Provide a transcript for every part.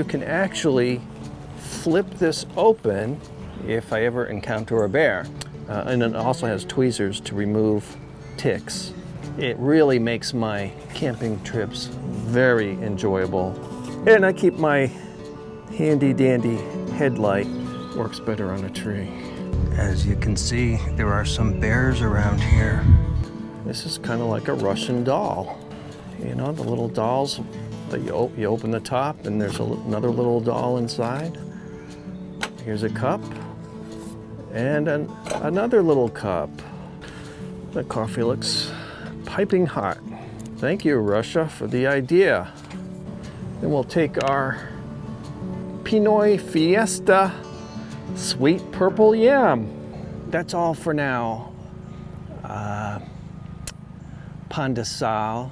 you can actually flip this open if I ever encounter a bear. And it also has tweezers to remove ticks. It really makes my camping trips very enjoyable. And I keep my handy dandy headlight, works better on a tree. As you can see, there are some bears around here. This is kind of like a Russian doll. You know, the little dolls that you open the top and there's another little doll inside. Here's a cup and another little cup. The coffee looks piping hot. Thank you, Russia, for the idea. Then we'll take our Pinoy Fiesta Sweet Purple Yam. That's all for now. Pandesal.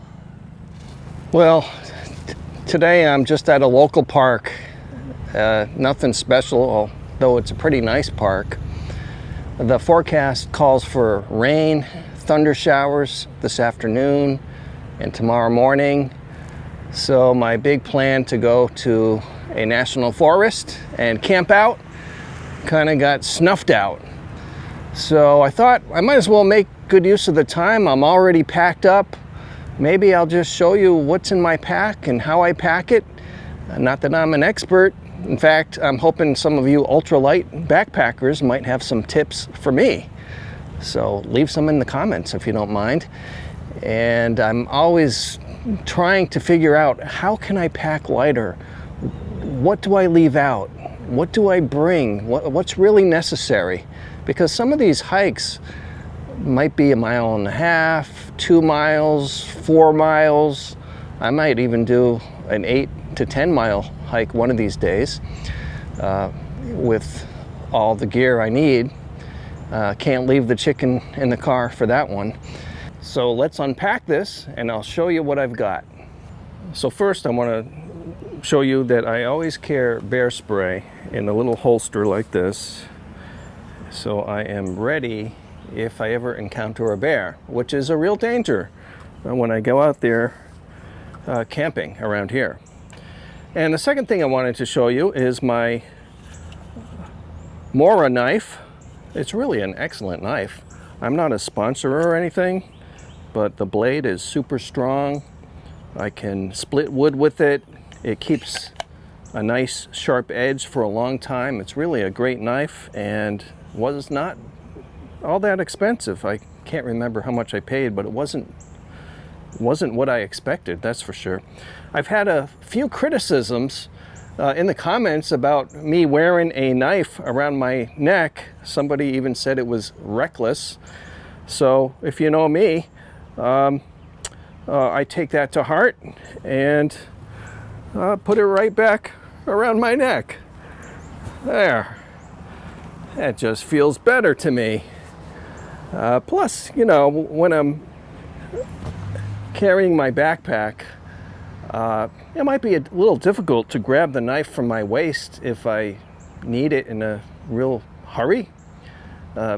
Well, today I'm just at a local park. Nothing special, although it's a pretty nice park. The forecast calls for rain, thunder showers this afternoon and tomorrow morning. So my big plan to go to a national forest and camp out kind of got snuffed out. So I thought I might as well make good use of the time. I'm already packed up. Maybe I'll just show you what's in my pack and how I pack it. Not that I'm an expert. In fact, I'm hoping some of you ultralight backpackers might have some tips for me. So leave some in the comments if you don't mind. And I'm always trying to figure out, how can I pack lighter? What do I leave out? What do I bring? What's really necessary? Because some of these hikes might be 1.5 miles, 2 miles, 4 miles. I might even do an 8 to 10 mile hike one of these days with all the gear I need. Can't leave the chicken in the car for that one. So let's unpack this and I'll show you what I've got. So first I want to show you that I always carry bear spray in a little holster like this. So I am ready if I ever encounter a bear, which is a real danger when I go out there camping around here. And the second thing I wanted to show you is my Mora knife. It's really an excellent knife. I'm not a sponsor or anything, but the blade is super strong. I can split wood with it. It keeps a nice sharp edge for a long time. It's really a great knife and was not all that expensive. I can't remember how much I paid, but it wasn't what I expected, that's for sure. I've had a few criticisms in the comments about me wearing a knife around my neck. Somebody even said it was reckless. So if you know me, I take that to heart and put it right back around my neck. There. That just feels better to me. Plus, you know, when I'm carrying my backpack, it might be a little difficult to grab the knife from my waist if I need it in a real hurry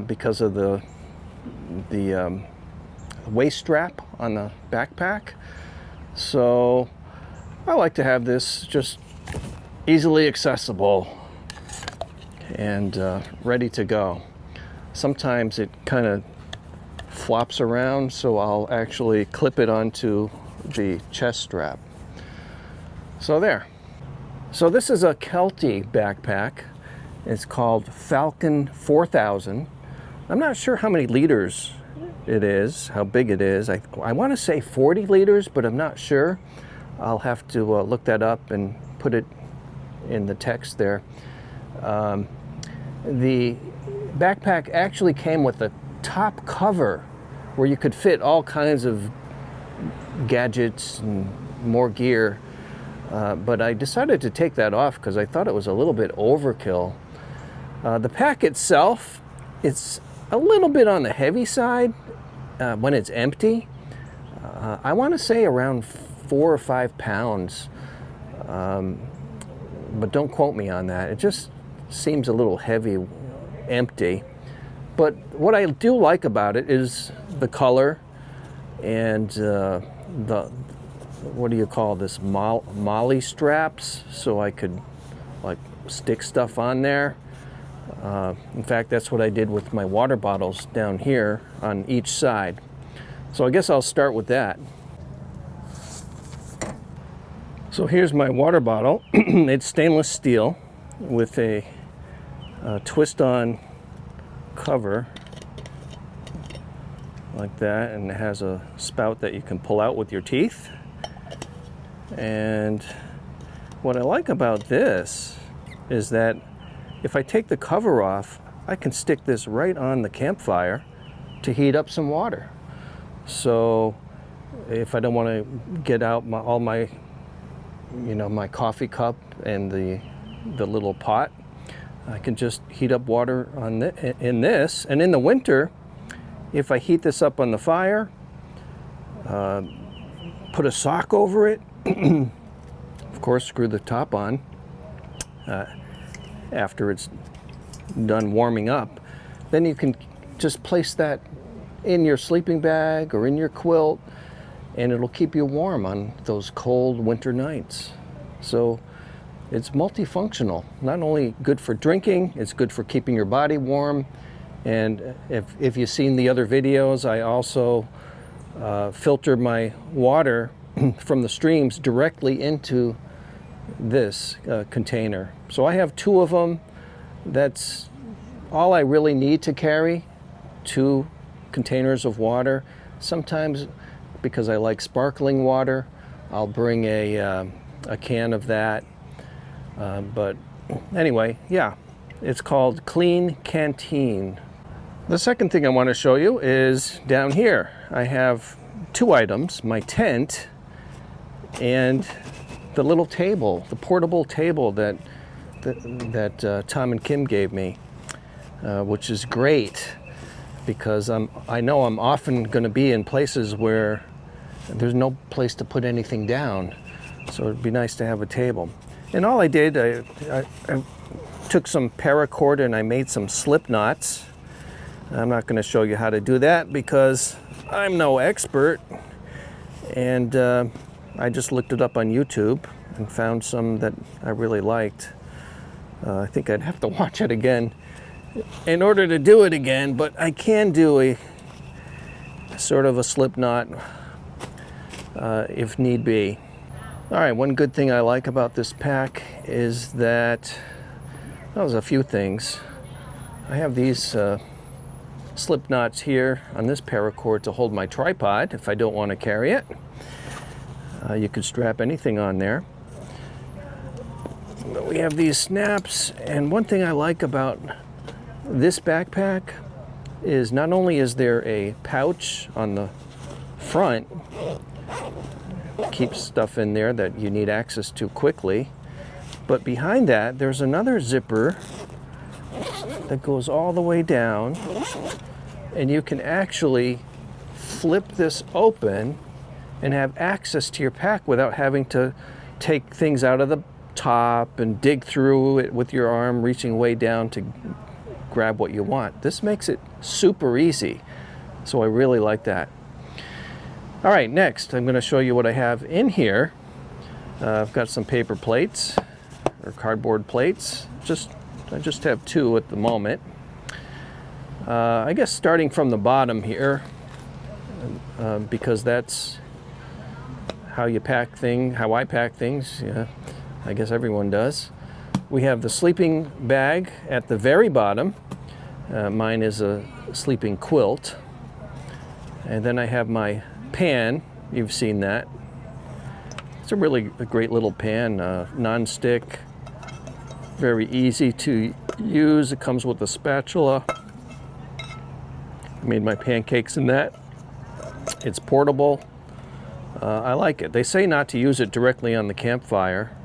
because of the waist strap on the backpack. So I like to have this just easily accessible and ready to go. Sometimes it kind of flops around, so I'll actually clip it onto the chest strap. So there. So this is a Kelty backpack. It's called Falcon 4000. I'm not sure how many liters it is, how big it is. I want to say 40 liters, but I'm not sure. I'll have to look that up and put it in the text there. The backpack actually came with a top cover where you could fit all kinds of gadgets and more gear. But I decided to take that off because I thought it was a little bit overkill. The pack itself, it's a little bit on the heavy side when it's empty. I want to say around 4 or 5 pounds, but don't quote me on that. It just seems a little heavy, empty. But what I do like about it is the color and the what do you call this, molly straps, so I could like stick stuff on there. In fact, that's what I did with my water bottles down here on each side. So I guess I'll start with that. So here's my water bottle. It's stainless steel with a twist-on cover like that, and it has a spout that you can pull out with your teeth. And what I like about this is that if I take the cover off, I can stick this right on the campfire to heat up some water. So if I don't want to get out all my, my coffee cup and the little pot, I can just heat up water in this. And in the winter, if I heat this up on the fire, put a sock over it, of course screw the top on after it's done warming up, then you can just place that in your sleeping bag or in your quilt, and it'll keep you warm on those cold winter nights. So it's multifunctional. Not only good for drinking, it's good for keeping your body warm. And if you've seen the other videos, I also filter my water from the streams directly into this container. So I have 2 of them. That's all I really need to carry, 2 containers of water. Sometimes, because I like sparkling water, I'll bring a can of that. But anyway, yeah, it's called Clean Canteen. The second thing I want to show you is down here. I have 2 items, my tent and the little table, the portable table that Tom and Kim gave me, which is great because I know I'm often going to be in places where there's no place to put anything down. So it'd be nice to have a table. And all I did, I took some paracord and I made some slip knots. I'm not going to show you how to do that because I'm no expert. And I just looked it up on YouTube and found some that I really liked. I think I'd have to watch it again in order to do it again, but I can do a sort of a slip knot if need be. All right, one good thing I like about this pack is that, well, there's a few things. I have these slip knots here on this paracord to hold my tripod if I don't want to carry it. You could strap anything on there. But we have these snaps, and one thing I like about this backpack is not only is there a pouch on the front, keeps stuff in there that you need access to quickly, but behind that there's another zipper that goes all the way down, and you can actually flip this open and have access to your pack without having to take things out of the top and dig through it with your arm reaching way down to grab what you want. This makes it super easy, so I really like that. All right, next I'm going to show you what I have in here. I've got some paper plates or cardboard plates. I just have 2 at the moment. I guess starting from the bottom here, because that's how you pack things, how I pack things. Yeah, I guess everyone does. We have the sleeping bag at the very bottom. Mine is a sleeping quilt. And then I have my pan. You've seen that. It's a really great little pan, non-stick, very easy to use. It comes with a spatula. I made my pancakes in that. It's portable. I like it. They say not to use it directly on the campfire,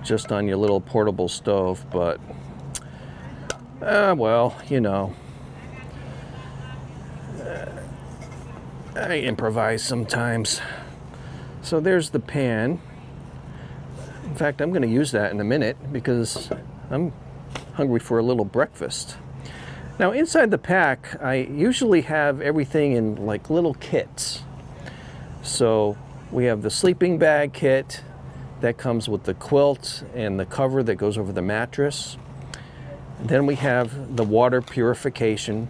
just on your little portable stove, but well, you know, I improvise sometimes. So there's the pan. In fact, I'm going to use that in a minute because I'm hungry for a little breakfast. Now inside the pack, I usually have everything in like little kits. So We have the sleeping bag kit that comes with the quilt and the cover that goes over the mattress. Then we have the water purification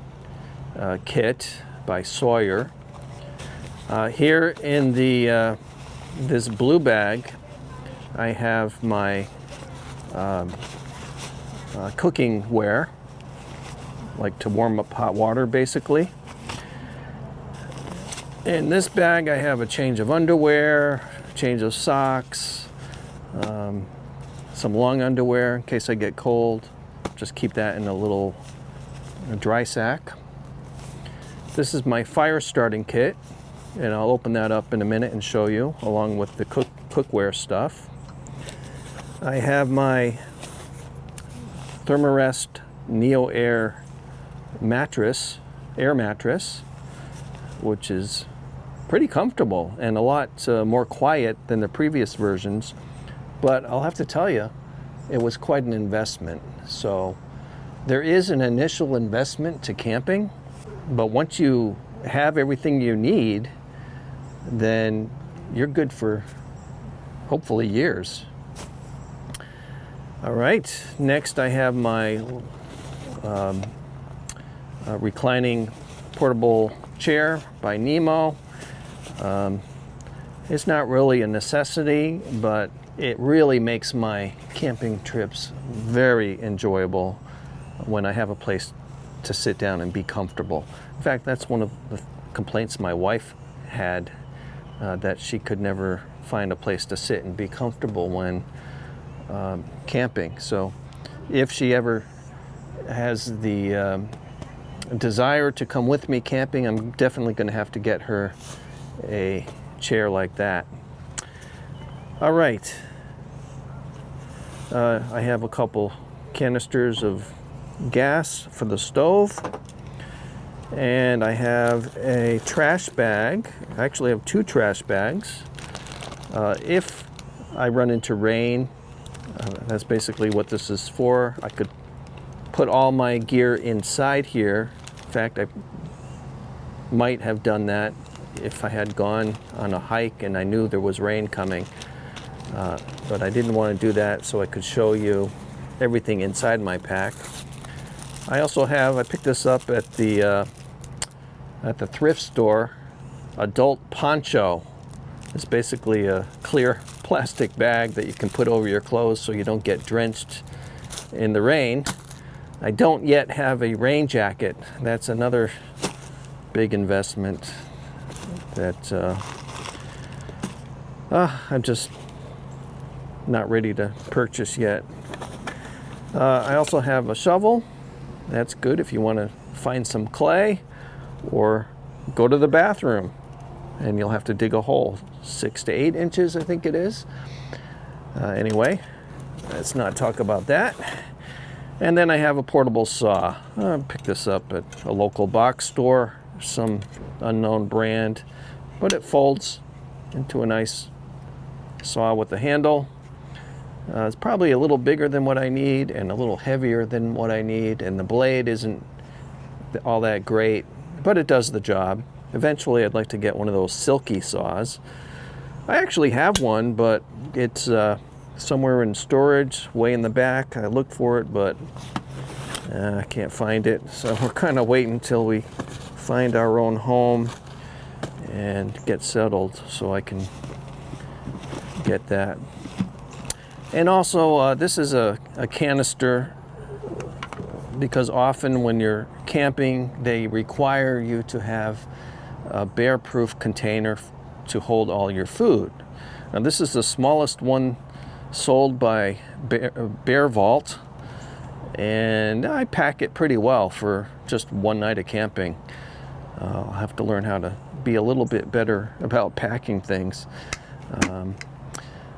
kit by Sawyer. Here in the this blue bag, I have my cooking ware, like to warm up hot water basically. In this bag I have a change of underwear, change of socks, some long underwear in case I get cold. Just keep that in a little dry sack. This is my fire starting kit, and I'll open that up in a minute and show you, along with the cookware stuff. I have my Thermarest Neo Air mattress, air mattress, which is pretty comfortable and a lot more quiet than the previous versions. But I'll have to tell you, it was quite an investment. So there is an initial investment to camping, but once you have everything you need, then you're good for hopefully years. All right, next I have my reclining portable chair by Nemo. It's not really a necessity, but it really makes my camping trips very enjoyable when I have a place to sit down and be comfortable. In fact, that's one of the complaints my wife had, that she could never find a place to sit and be comfortable when camping. So if she ever has the desire to come with me camping, I'm definitely going to have to get her a chair like that. All right. I have a couple canisters of gas for the stove, and I have a trash bag. I actually have 2 trash bags. If I run into rain, that's basically what this is for. I could put all my gear inside here. In fact, I might have done that if I had gone on a hike and I knew there was rain coming. But I didn't want to do that, so I could show you everything inside my pack. I also have, I picked this up at the thrift store, adult poncho. It's basically a clear plastic bag that you can put over your clothes so you don't get drenched in the rain. I don't yet have a rain jacket. That's another big investment that I'm just not ready to purchase yet. I also have a shovel. That's good if you want to find some clay or go to the bathroom and you'll have to dig a hole 6 to 8 inches, I think it is. Anyway, let's not talk about that. And then I have a portable saw. I picked this up at a local box store, some unknown brand, but it folds into a nice saw with a handle. It's probably a little bigger than what I need and a little heavier than what I need, and the blade isn't all that great, but it does the job. Eventually I'd like to get one of those silky saws. I actually have one, but it's somewhere in storage, way in the back. I looked for it, but I can't find it. So we're kind of waiting until we find our own home and get settled so I can get that. And also, this is a canister, because often when you're camping, they require you to have a bear-proof container to hold all your food. Now, this is the smallest one sold by Bear Vault, and I pack it pretty well for just one night of camping. I'll have to learn how to be a little bit better about packing things.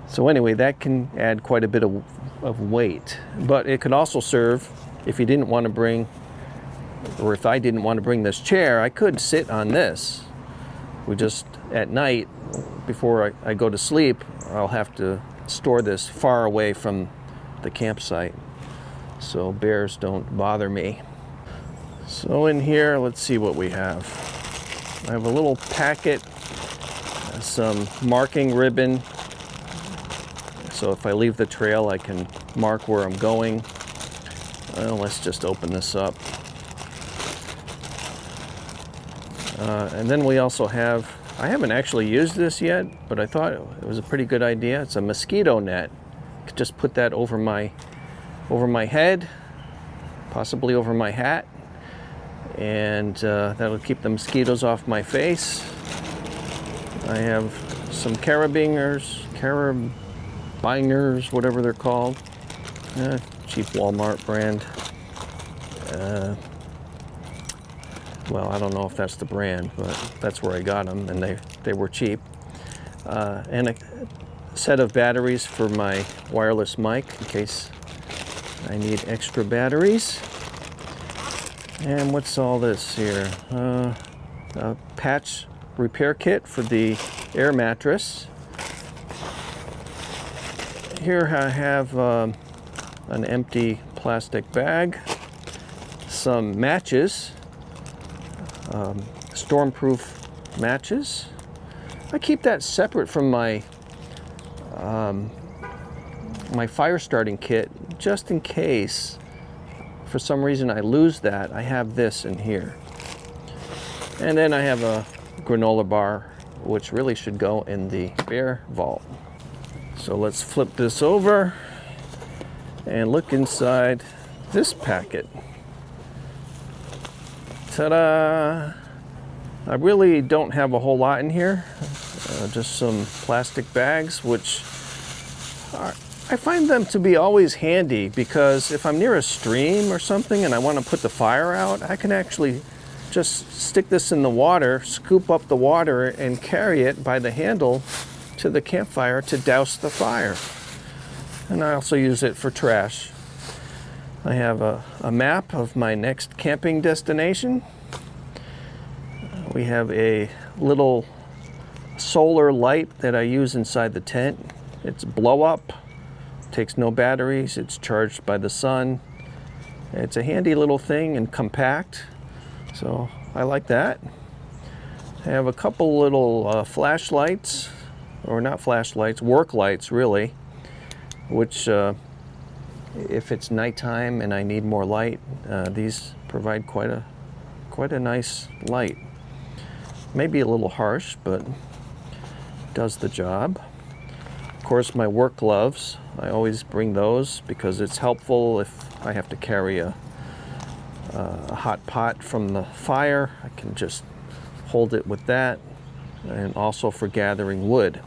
So anyway, that can add quite a bit of weight, but it could also serve if you didn't want to bring, or if I didn't want to bring this chair, I could sit on this. We just, at night, before I go to sleep, I'll have to store this far away from the campsite so bears don't bother me. So in here, let's see what we have. I have a little packet some marking ribbon, so if I leave the trail I can mark where I'm going. Well, let's just open this up. And then we also have, I haven't actually used this yet, but I thought it was a pretty good idea. It's a mosquito net. I could just put that over my head, possibly over my hat, and that'll keep the mosquitoes off my face. I have some carabiners, whatever they're called. Cheap Walmart brand. Well, I don't know if that's the brand, but that's where I got them, and they were cheap. And a set of batteries for my wireless mic in case I need extra batteries. And what's all this here? A patch repair kit for the air mattress. Here I have an empty plastic bag, some matches, stormproof matches. I keep that separate from my my fire starting kit, just in case for some reason I lose that. I have this in here. And then I have a granola bar, which really should go in the bear vault. So let's flip this over and look inside this packet. Ta-da! I really don't have a whole lot in here, just some plastic bags, which I find them to be always handy, because if I'm near a stream or something and I want to put the fire out, I can actually just stick this in the water, scoop up the water, and carry it by the handle to the campfire to douse the fire. And I also use it for trash. I have a map of my next camping destination. We have a little solar light that I use inside the tent. It's blow up, takes no batteries, it's charged by the sun. It's a handy little thing and compact, so I like that. I have a couple little flashlights, or not flashlights, work lights really, which if it's nighttime and I need more light, these provide quite a nice light. Maybe a little harsh, but does the job. Of course, my work gloves, I always bring those because it's helpful if I have to carry a hot pot from the fire. I can just hold it with that, and also for gathering wood.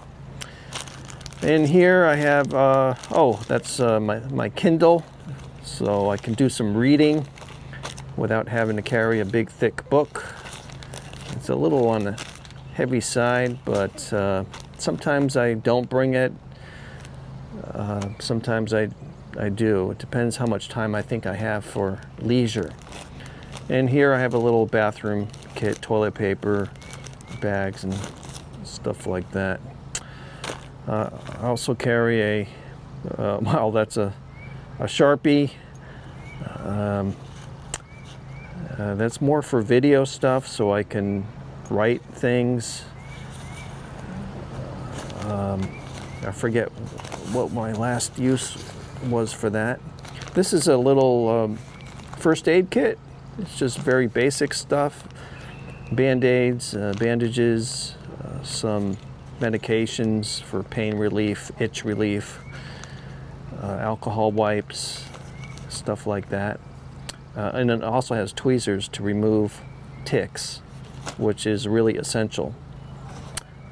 In here I have, that's my Kindle, so I can do some reading without having to carry a big thick book. It's a little on the heavy side, but sometimes I don't bring it. Sometimes I do. It depends how much time I think I have for leisure. And here I have a little bathroom kit, toilet paper, bags, and stuff like that. I also carry that's a Sharpie. That's more for video stuff, so I can write things. I forget what my last use was for that. This is a little first aid kit. It's just very basic stuff. Band-aids, bandages, some medications for pain relief, itch relief, alcohol wipes, stuff like that. And it also has tweezers to remove ticks, which is really essential.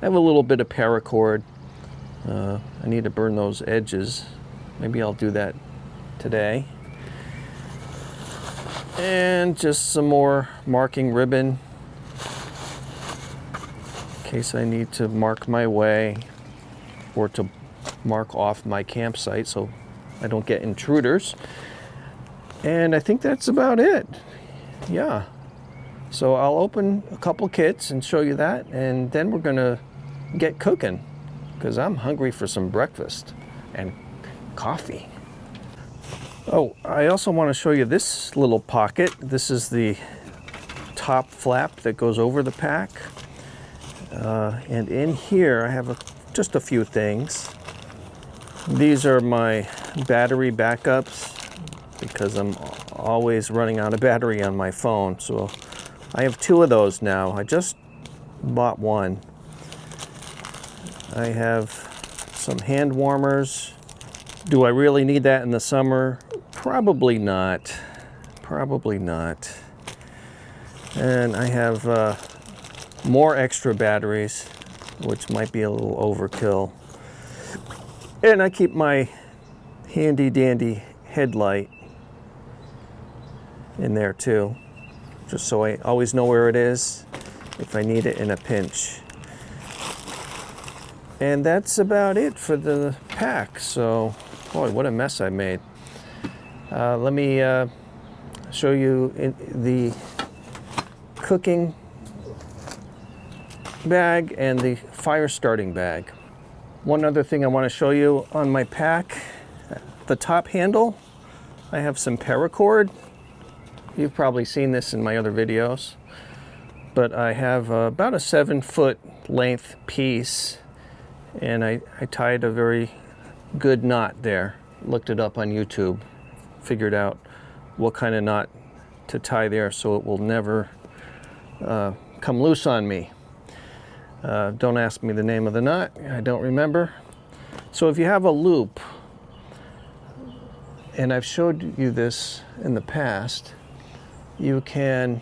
I have a little bit of paracord. I need to burn those edges. Maybe I'll do that today. And just some more marking ribbon in case I need to mark my way or to mark off my campsite so I don't get intruders. And I think that's about it. Yeah. So I'll open a couple kits and show you that, and then we're gonna get cooking because I'm hungry for some breakfast and coffee. Oh, I also want to show you this little pocket. This is the top flap that goes over the pack. And in here I have just a few things. These are my battery backups because I'm always running out of battery on my phone. So I have 2 of those now. I just bought one. I have some hand warmers. Do I really need that in the summer? Probably not. Probably not. And I have more extra batteries, which might be a little overkill. And I keep my handy dandy headlight in there too, just so I always know where it is if I need it in a pinch. And that's about it for the pack. So, boy, what a mess I made. Let me show you the cooking bag and the fire starting bag. One other thing I want to show you on my pack, the top handle, I have some paracord. You've probably seen this in my other videos, but I have about a 7-foot length piece, and I tied a very good knot there. Looked it up on YouTube, figured out what kind of knot to tie there so it will never come loose on me. Don't ask me the name of the knot, I don't remember. So if you have a loop, and I've showed you this in the past, you can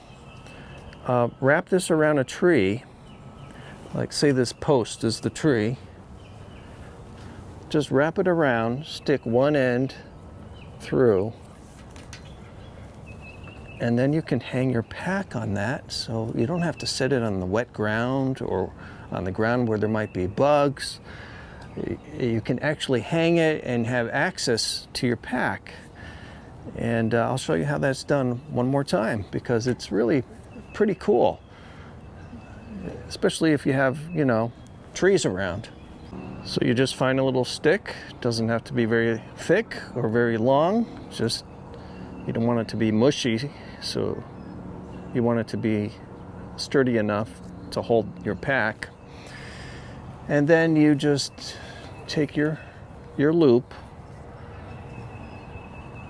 wrap this around a tree, like say this post is the tree. Just wrap it around, stick one end through, and then you can hang your pack on that, so you don't have to set it on the wet ground or on the ground where there might be bugs. You can actually hang it and have access to your pack. And I'll show you how that's done one more time, because it's really pretty cool, especially if you have, you know, trees around. So you just find a little stick. It doesn't have to be very thick or very long. Just, you don't want it to be mushy, so you want it to be sturdy enough to hold your pack. And then you just take your loop,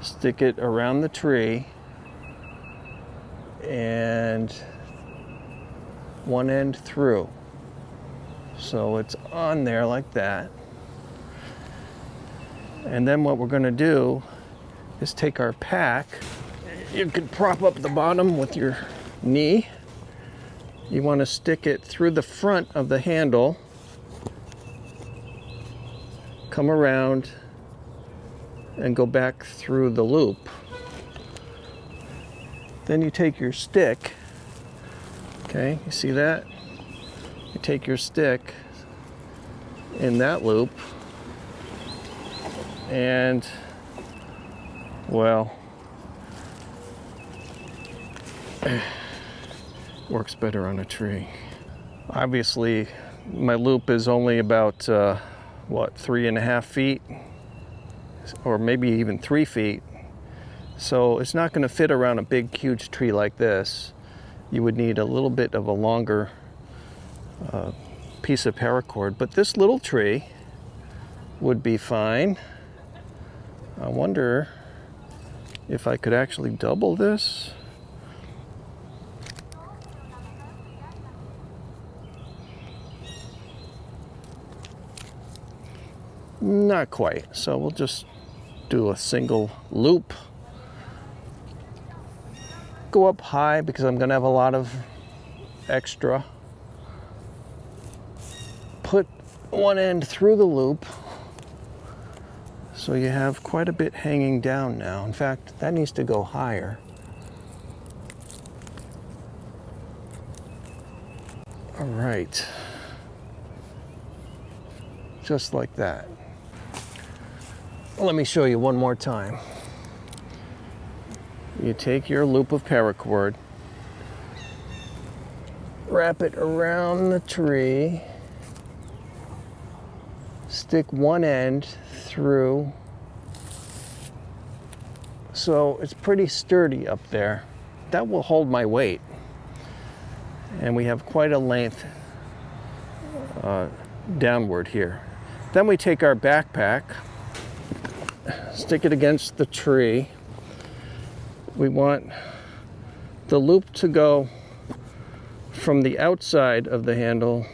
stick it around the tree, and one end through. So it's on there like that. And then what we're going to do is take our pack. You could prop up the bottom with your knee. You want to stick it through the front of the handle, come around, and go back through the loop. Then you take your stick, okay, you see that? You take your stick in that loop, and, well, works better on a tree. Obviously, my loop is only about, 3.5 feet, or maybe even 3 feet. So it's not going to fit around a big, huge tree like this. You would need a little bit of a longer piece of paracord, but this little tree would be fine. I wonder if I could actually double this. Not quite, so we'll just do a single loop. Go up high because I'm going to have a lot of extra. Put one end through the loop, so you have quite a bit hanging down now. In fact, that needs to go higher. All right, just like that. Let me show you one more time. You take your loop of paracord, wrap it around the tree, stick one end through, so it's pretty sturdy up there. That will hold my weight. And we have quite a length downward here. Then we take our backpack, stick it against the tree. We want the loop to go from the outside of the handle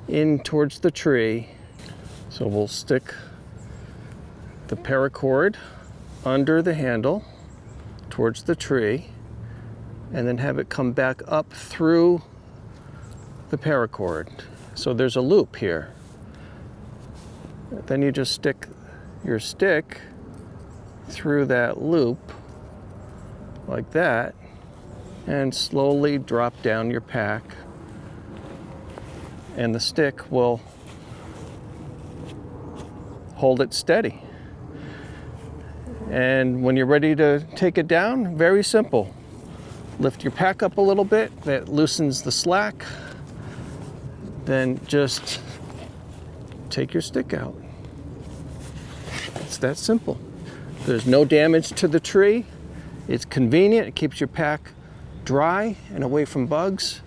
in towards the tree. So we'll stick the paracord under the handle towards the tree and then have it come back up through the paracord. So there's a loop here. Then you just stick your stick through that loop like that and slowly drop down your pack, and the stick will hold it steady. And when you're ready to take it down, very simple. Lift your pack up a little bit, that loosens the slack. Then just take your stick out. It's that simple. There's no damage to the tree. It's convenient. It keeps your pack dry and away from bugs.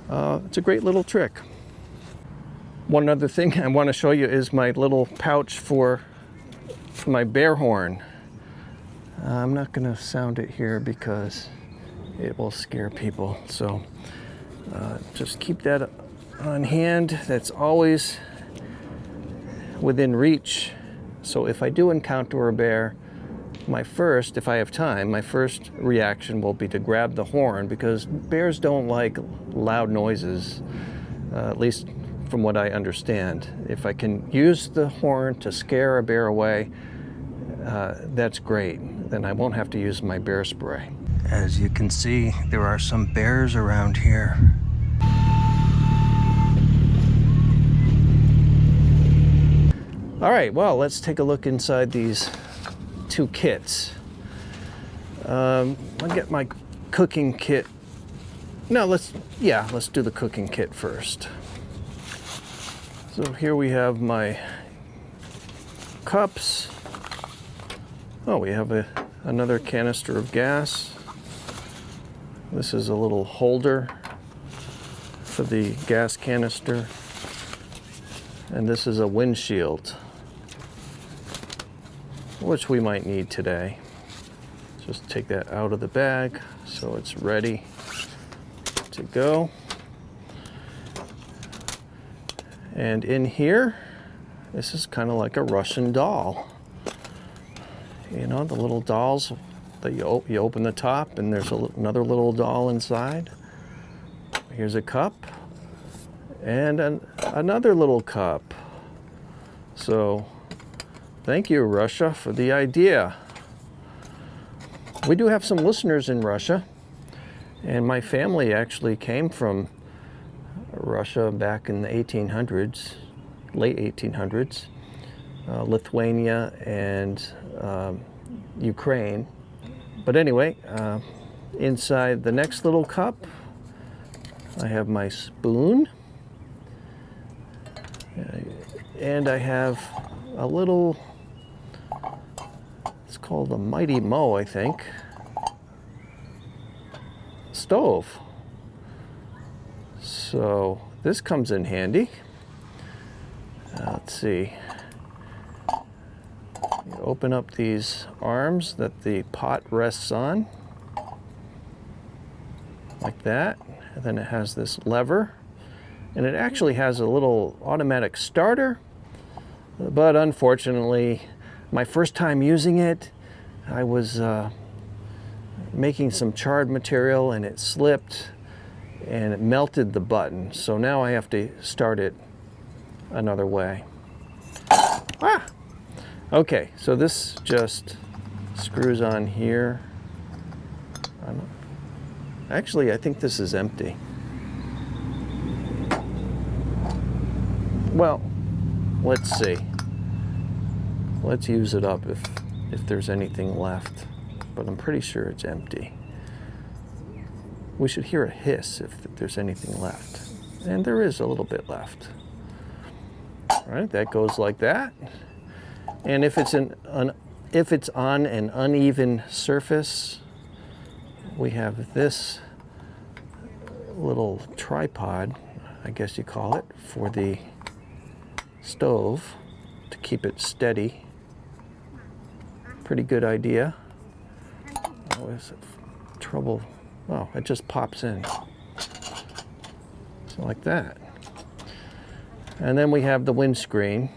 It's a great little trick. One other thing I want to show you is my little pouch for my bear horn. I'm not going to sound it here because it will scare people. So just keep that on hand. That's always within reach. So if I do encounter a bear, if I have time, my first reaction will be to grab the horn, because bears don't like loud noises, at least from what I understand. If I can use the horn to scare a bear away, that's great. Then I won't have to use my bear spray. As you can see, there are some bears around here. All right, well, let's take a look inside these two kits. I'll get my cooking kit. No, let's do the cooking kit first. So here we have my cups. Oh, we have another canister of gas. This is a little holder for the gas canister. And this is a windshield, which we might need today. Just take that out of the bag so it's ready to go. And in here, this is kind of like a Russian doll. You know, the little dolls that you open the top and there's another little doll inside. Here's a cup and another little cup. So thank you, Russia, for the idea. We do have some listeners in Russia, and my family actually came from Russia back in the 1800s, late 1800s, Lithuania and Ukraine. But anyway, inside the next little cup, I have my spoon, and I have a little, it's called a Mighty Mo, I think, stove. So this comes in handy. Let's see. You open up these arms that the pot rests on, like that. And then it has this lever, and it actually has a little automatic starter. But unfortunately, my first time using it, I was making some charred material and it slipped and it melted the button. So now I have to start it another way. Okay, so this just screws on here. Actually, I think this is empty. Well, let's see. Let's use it up if there's anything left, but I'm pretty sure it's empty. We should hear a hiss if there's anything left. And there is a little bit left. All right, that goes like that. And if it's on an uneven surface, we have this little tripod. I guess you call it, for the stove to keep it steady. Pretty good idea. Oh, is it trouble? Oh, it just pops in. So like that. And then we have the windscreen,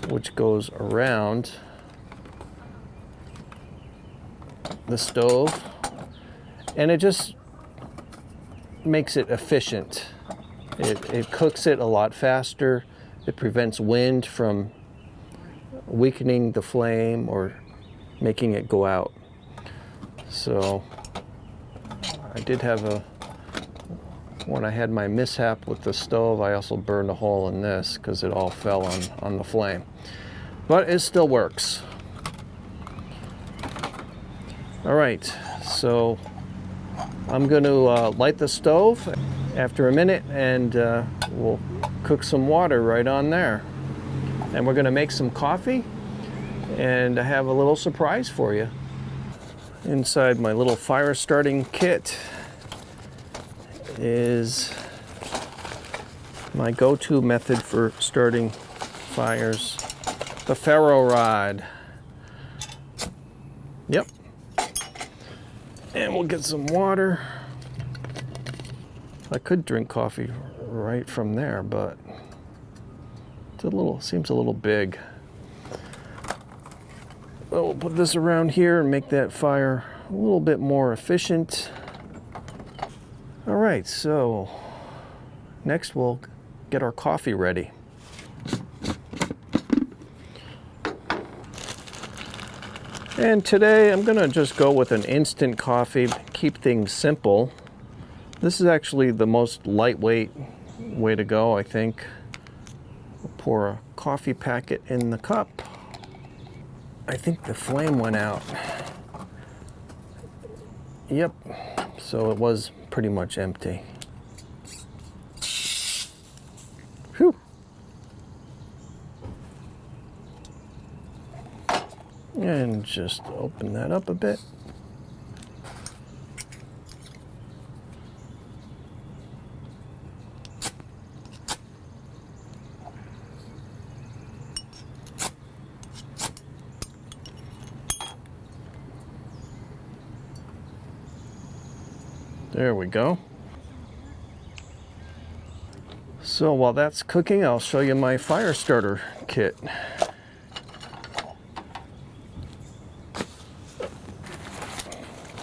which goes around the stove, and it just makes it efficient. It cooks it a lot faster. It prevents wind from weakening the flame or making it go out. So I did have when I had my mishap with the stove, I also burned a hole in this because it all fell on the flame. But it still works. All right, so I'm going to light the stove after a minute, and we'll cook some water right on there. And we're going to make some coffee, and I have a little surprise for you. Inside my little fire starting kit is my go-to method for starting fires, the ferro rod. Yep. And we'll get some water. I could drink coffee right from there, but seems a little big. Well, we'll put this around here and make that fire a little bit more efficient. All right, so next we'll get our coffee ready. And today I'm gonna just go with an instant coffee, keep things simple. This is actually the most lightweight way to go, I think. We'll pour a coffee packet in the cup. I think the flame went out. Yep, so it was pretty much empty. Whew. And just open that up a bit. There we go. So while that's cooking, I'll show you my fire starter kit.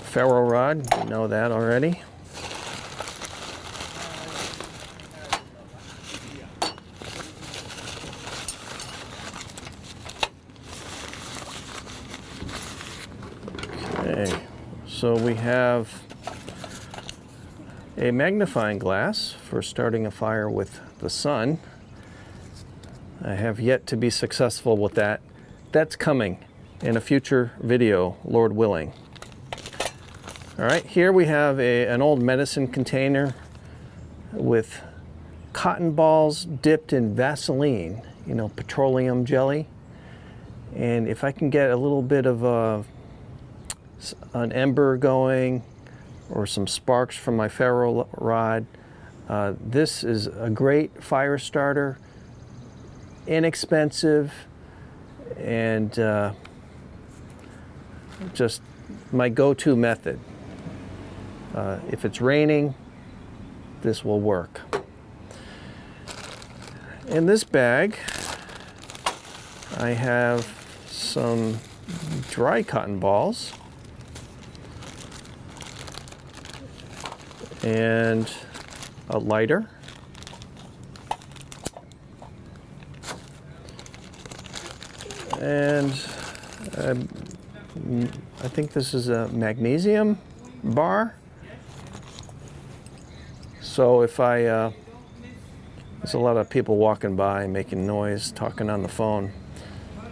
Ferro rod, you know that already. Okay, so we have a magnifying glass for starting a fire with the sun. I have yet to be successful with that. That's coming in a future video, Lord willing. All right, here we have an old medicine container with cotton balls dipped in Vaseline, you know, petroleum jelly. And if I can get a little bit of an ember going, or some sparks from my ferro rod, this is a great fire starter, inexpensive, and just my go-to method. If it's raining, this will work. In this bag, I have some dry cotton balls and a lighter. And I think this is a magnesium bar. So if there's a lot of people walking by making noise, talking on the phone,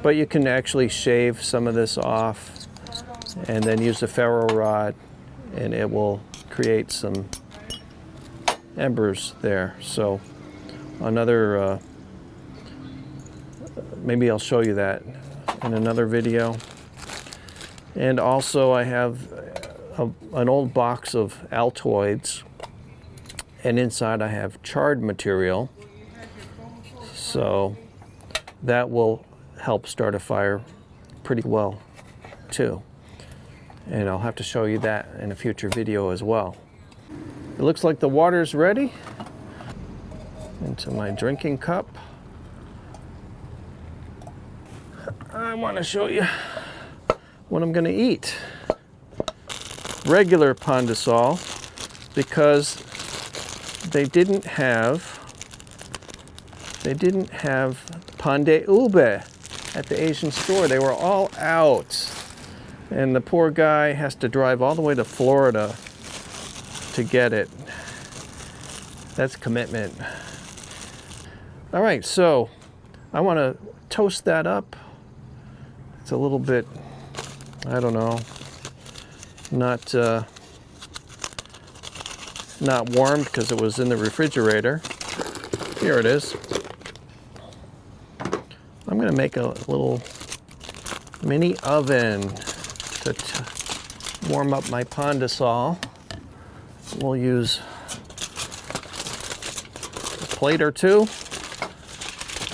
but you can actually shave some of this off and then use the ferro rod, and it will create some embers there. So another, maybe I'll show you that in another video. And also I have an old box of Altoids, And inside I have charred material, so that will help start a fire pretty well too. And I'll have to show you that in a future video as well. It looks like the water's ready. Into my drinking cup. I want to show you what I'm going to eat. Regular pan de sal, because they didn't have pan de ube at the Asian store. They were all out. And the poor guy has to drive all the way to Florida to get it. That's commitment. All right, so I want to toast that up. It's a little bit, I don't know, not warmed because it was in the refrigerator. Here it is. I'm going to make a little mini oven to warm up my pan de sal. We'll use a plate or two,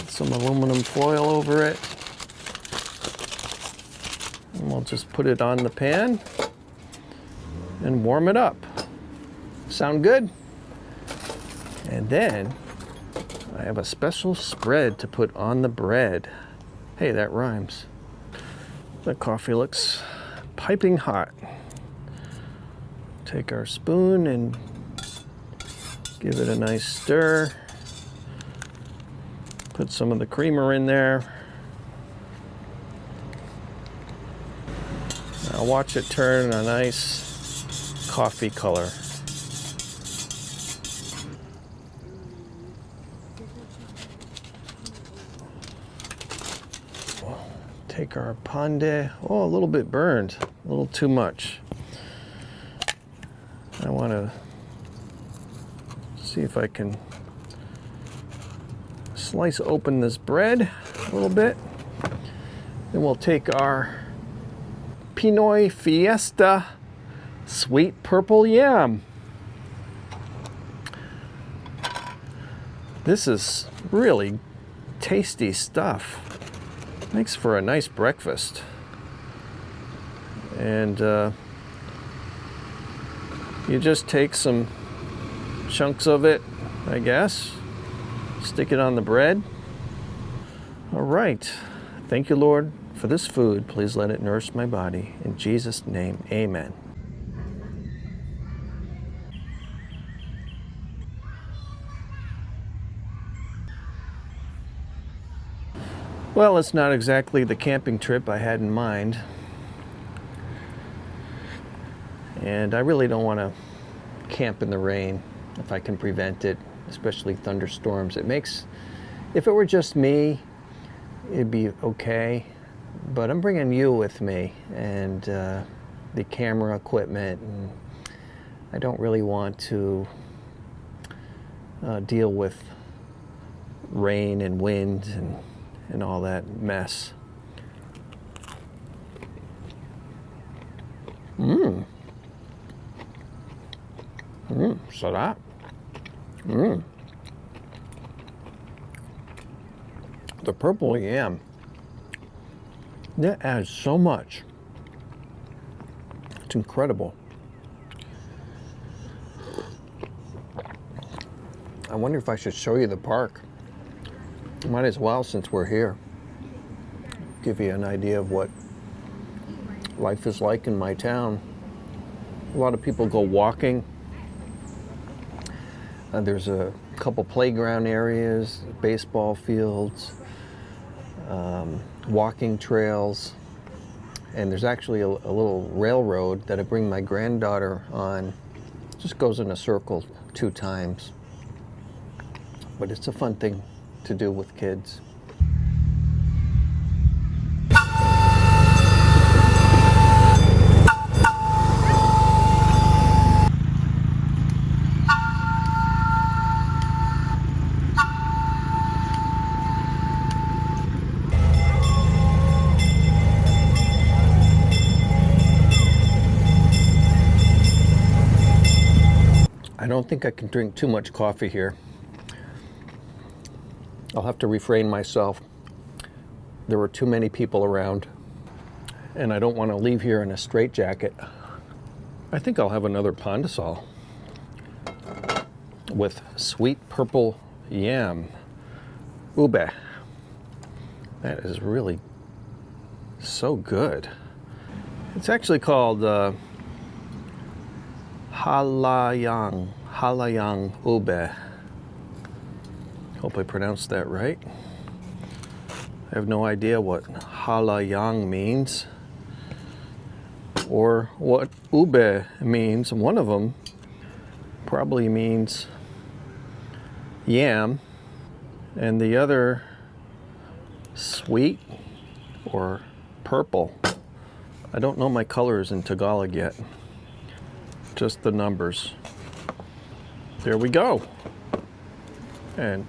some aluminum foil over it, and we'll just put it on the pan and warm it up. Sound good? And then I have a special spread to put on the bread. Hey, that rhymes. The coffee looks piping hot. Take our spoon and give it a nice stir. Put some of the creamer in there. Now watch it turn a nice coffee color. Take our pan de, oh, a little bit burned, a little too much. I want to see if I can slice open this bread a little bit. Then we'll take our Pinoy Fiesta sweet purple yam. This is really tasty stuff. Makes for a nice breakfast. And you just take some chunks of it, I guess, stick it on the bread. All right. Thank you, Lord, for this food. Please let it nourish my body. In Jesus' name, amen. Well, it's not exactly the camping trip I had in mind. And I really don't want to camp in the rain if I can prevent it, especially thunderstorms. If it were just me, it'd be okay. But I'm bringing you with me and the camera equipment. And I don't really want to deal with rain and wind and all that mess. Sarap. The purple yam, that adds so much. It's incredible. I wonder if I should show you the park. Might as well, since we're here. Give you an idea of what life is like in my town. A lot of people go walking. There's a couple playground areas, baseball fields, walking trails, and there's actually a little railroad that I bring my granddaughter on. Just goes in a circle 2 times. But it's a fun thing to do with kids. I don't don't think I can drink too much coffee here. I'll have to refrain myself. There were too many people around, and I don't want to leave here in a straitjacket. I think I'll have another Pondasol with sweet purple yam. Ube. That is really so good. It's actually called Halayang Ube. Hope I pronounced that right. I have no idea what Halayang means or what ube means. One of them probably means yam, and the other sweet or purple. I don't know my colors in Tagalog yet, just the numbers. There we go. And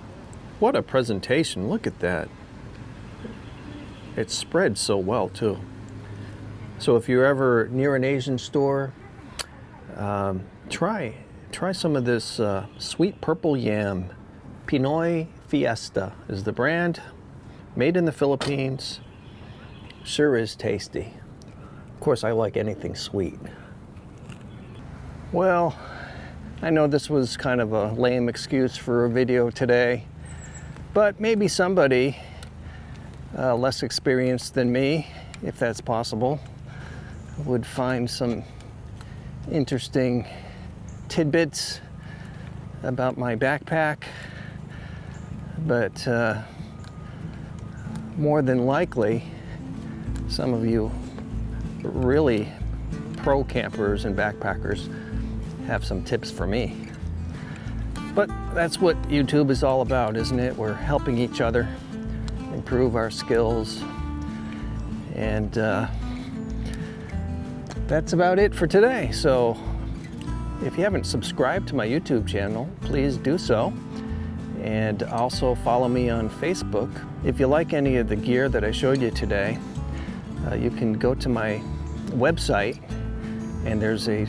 what a presentation, look at that. It spread so well too. So if you're ever near an Asian store, try some of this sweet purple yam. Pinoy Fiesta is the brand, made in the Philippines. Sure is tasty. Of course, I like anything sweet. Well, I know this was kind of a lame excuse for a video today, but maybe somebody less experienced than me, if that's possible, would find some interesting tidbits about my backpack. But more than likely, some of you really pro campers and backpackers have some tips for me. But that's what YouTube is all about, isn't it? We're helping each other improve our skills. And that's about it for today. So if you haven't subscribed to my YouTube channel, please do so. And also follow me on Facebook. If you like any of the gear that I showed you today, you can go to my website, and there's a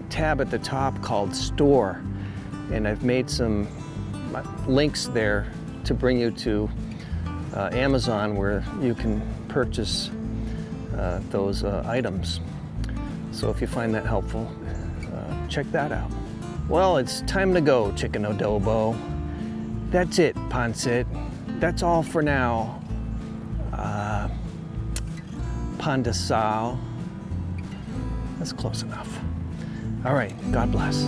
tab at the top called Store. And I've made some links there to bring you to Amazon, where you can purchase those items. So if you find that helpful, check that out. Well, it's time to go, chicken adobo. That's it, Pancit. That's all for now. Pandesal. That's close enough. All right, God bless.